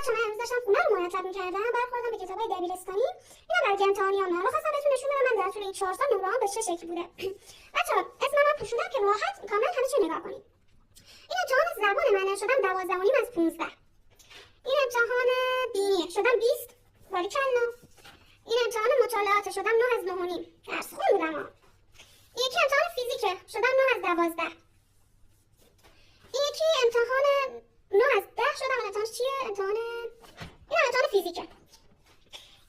بچه‌ها من امروز داشتم خونه رو مرتب می‌کردم، برخوردم به کتابای دبیرستانی. اینا برای امتحانیام رو خواستم بهتون نشون بدم من در طول این 4 سال نمره‌ام به چه شکلی بوده. بچه‌ها اسمم رو پوشوندم که راحت کامل همه چی نگاه کنید. این امتحان زبان منه شدم 12.5 از 15. این امتحان دینی شدم 20. باریکلا. این امتحان مطالعات شدم 9 از 9.5. درس خون بودم ها. این یکی امتحان فیزیکه شدم 9 از 12. این یکی امتحان 9 از 10 شدم. امتحان چیه؟ امتحان فیزیکه.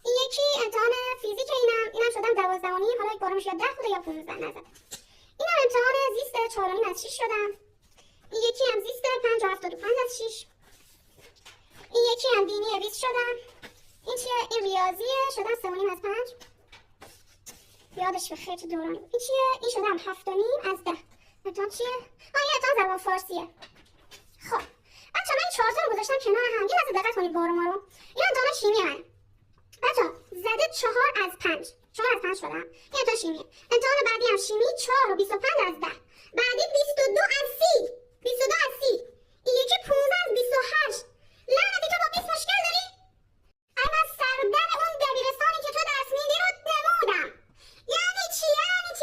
این یکی امتحان فیزیک اینم شدم 12.5. حالا یک بارمش یا 10 بوده یا 15 نزد. اینم امتحان زیست 4.5 از 6 شدم. این یکی هم زیست 5.75 از 6. این یکی هم دینی 20 شدم. این چیه؟ این ریاضیه شدم 3.5 از 5. یادش بخیر تو دورانی. این چیه؟ این شدم 7.5 از 10. امتحان چیه؟ این امتحان زبان فارسیه. خب بچه‌ها من این 4 تا رو گذاشتم کنار هم. یه لحظه دقت کنید بار ما رو. این امتحان شیمی منه. بچه‌ها زده 4 از 5. 4 از 5 شدم. این امتحان شیمیه. امتحان بعدی هم شیمی 4 و 25 از 10. بعدی 22 از 30. 22 از 30. این یکی 15 از 28. لعنتی تو با 20 مشکل داری؟ ای من سردر اون دبیرستانی که تو درس میدی رو نمودم. یعنی چی؟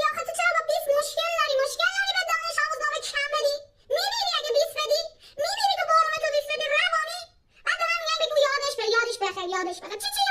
آخه تو چرا با 20 مشکل داری به دانش آموزنامه کم بدی؟ میبینی اگه 20 بدی؟ میبینی تو بارم تو 20 بدی روانی؟ بعد من میگم بگو یادش بخیر. چی